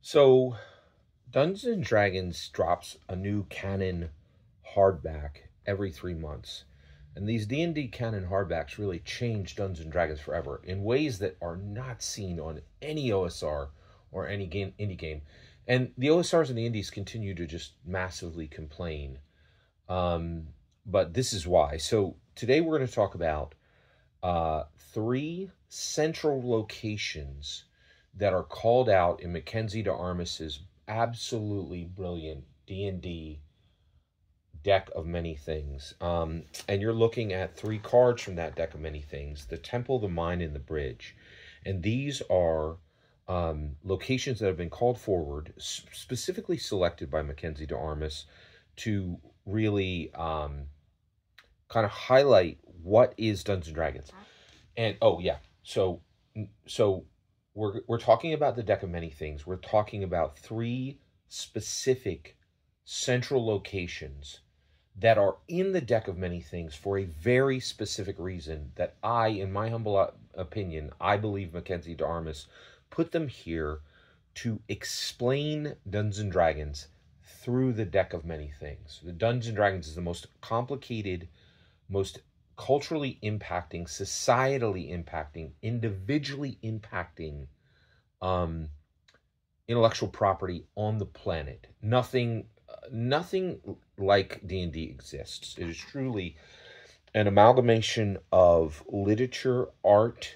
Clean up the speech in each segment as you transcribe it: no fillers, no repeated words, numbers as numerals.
So, Dungeons and Dragons drops a new canon hardback every 3 months. And these D&D canon hardbacks really change Dungeons and Dragons forever in ways that are not seen on any OSR or any indie game. And the OSRs and the indies continue to just massively complain. But this is why. So today we're going to talk about three central locations that are called out in Mackenzie DeArmas's absolutely brilliant D&D deck of many things. And you're looking at three cards from that deck of many things: the Temple, the Mine, and the Bridge. And these are locations that have been called forward, specifically selected by Mackenzie DeArmas to really kind of highlight what is Dungeons and Dragons. And oh yeah, so we're talking about the deck of many things. We're talking about three specific central locations that are in the deck of many things for a very specific reason that in my humble opinion, I believe Mackenzie DeArmas put them here to explain Dungeons and Dragons through the deck of many things. The Dungeons and Dragons is the most complicated, most culturally impacting, societally impacting, individually impacting intellectual property on the planet. Nothing like D&D exists. It is truly an amalgamation of literature, art,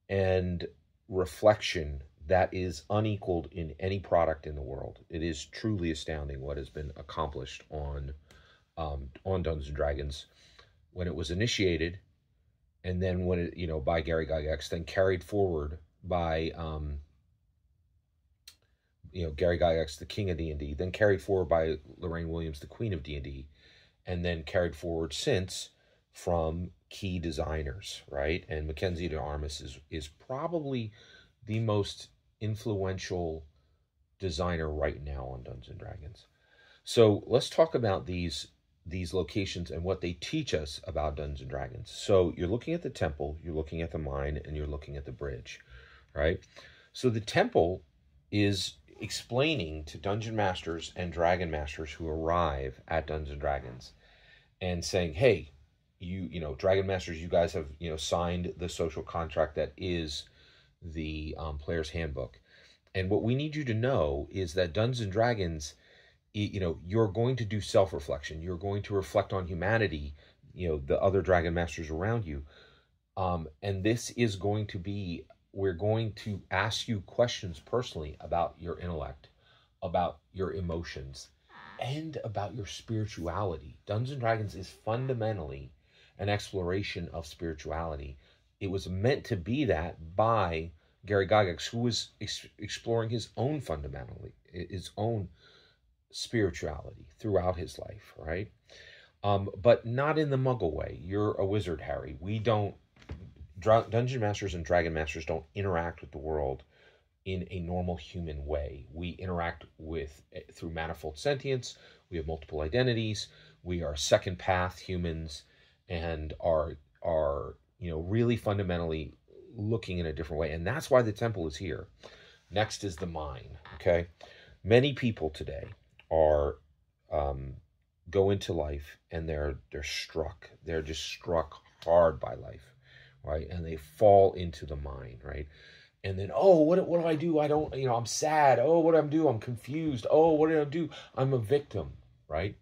and reflection that is unequaled in any product in the world. It is truly astounding what has been accomplished on Dungeons and Dragons when it was initiated, and then when it, by Gary Gygax, then carried forward by Gary Gygax, the king of D&D, then carried forward by Lorraine Williams, the queen of D&D, and then carried forward since from key designers, right? And Mackenzie DeArmas is probably the most influential designer right now on Dungeons and Dragons. So let's talk about these locations and what they teach us about Dungeons and Dragons. So you're looking at the Temple, you're looking at the Mine, and you're looking at the Bridge, right? So the Temple is explaining to Dungeon Masters and Dragon Masters who arrive at Dungeons and Dragons and saying, hey, you Dragon Masters, you guys have, signed the social contract that is the player's handbook. And what we need you to know is that Dungeons and Dragons, you're going to do self-reflection. You're going to reflect on humanity, the other Dragon Masters around you. And this is going to be, we're going to ask you questions personally about your intellect, about your emotions, and about your spirituality. Dungeons and Dragons is fundamentally an exploration of spirituality. It was meant to be that by Gary Gygax, who was exploring his own spirituality throughout his life, right? But not in the Muggle way. You're a wizard, Harry. We don't, Dungeon Masters and Dragon Masters don't interact with the world in a normal human way. We interact through Manifold Sentience. We have multiple identities. We are second path humans and are really fundamentally looking in a different way. And that's why the Temple is here. Next is the Mine, okay? Many people today are go into life and they're struck. They're just struck hard by life, right? And they fall into the mine, right? And then, oh, what do I do? I don't, I'm sad. Oh, what do I do? I'm confused. Oh, what did I do? I'm a victim, right?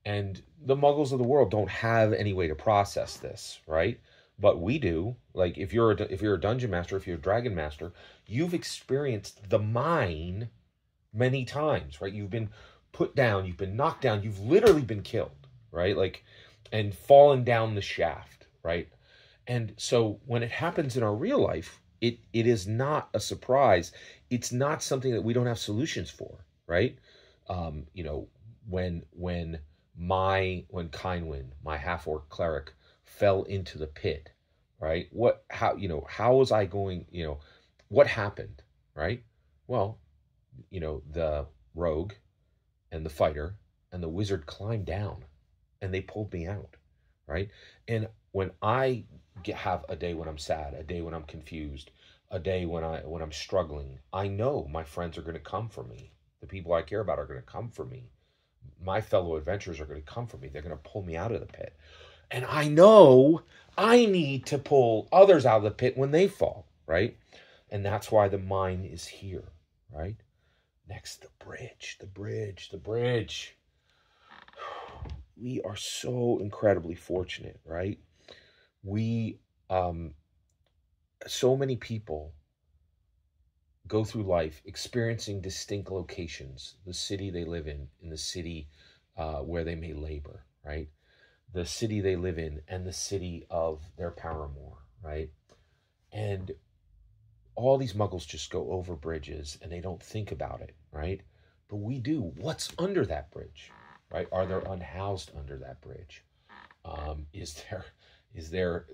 And the Muggles of the world don't have any way to process this, right? But we do. Like, if you're a Dungeon Master, if you're a Dragon Master, you've experienced the mine many times, right? You've been put down, you've been knocked down, you've literally been killed, right? Like, and fallen down the shaft, right? And so when it happens in our real life, it is not a surprise. It's not something that we don't have solutions for, right? When Kindwin, my half-orc cleric, fell into the pit, right? How was I going, what happened, right? Well, the rogue and the fighter and the wizard climbed down and they pulled me out, right? And when I have a day when I'm sad, a day when I'm confused, a day when I'm struggling, I know my friends are going to come for me. The people I care about are going to come for me. My fellow adventurers are going to come for me. They're going to pull me out of the pit. And I know I need to pull others out of the pit when they fall, right? And that's why the mine is here, right? Next, the bridge, the bridge, the bridge. We are so incredibly fortunate, right? We, so many people go through life experiencing distinct locations, the city they live in the city where they may labor, right? The city they live in and the city of their paramour, right? And all these muggles just go over bridges and they don't think about it, right? But we do. What's under that bridge, right? Are there unhoused under that bridge? Is there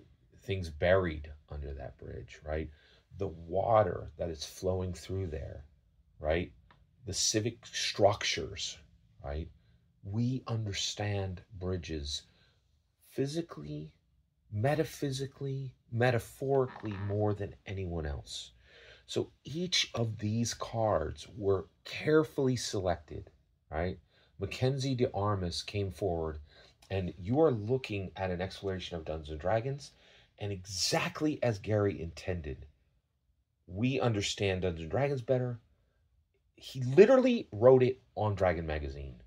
things buried under that bridge, right? The water that is flowing through there, right? The civic structures, right? We understand bridges physically, metaphysically, metaphorically more than anyone else. So each of these cards were carefully selected, right? Mackenzie de Armas came forward, and you are looking at an exploration of Dungeons & Dragons, and exactly as Gary intended. We understand Dungeons & Dragons better. He literally wrote it on Dragon Magazine.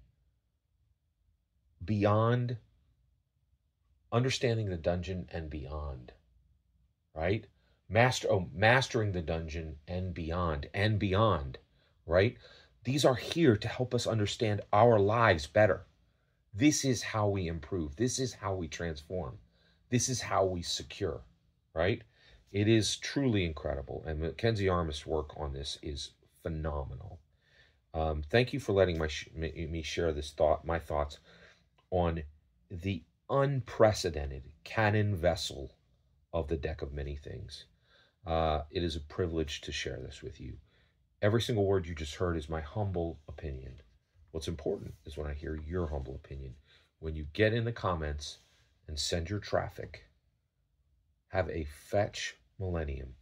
Beyond understanding the dungeon and beyond, right? Mastering the dungeon and beyond, right? These are here to help us understand our lives better. This is how we improve. This is how we transform. This is how we secure, right? It is truly incredible. And Mackenzie Armas' work on this is phenomenal. Thank you for letting me share my thoughts on the unprecedented canon vessel of the Deck of Many Things. It is a privilege to share this with you. Every single word you just heard is my humble opinion. What's important is when I hear your humble opinion. When you get in the comments and send your traffic, have a fetch millennium.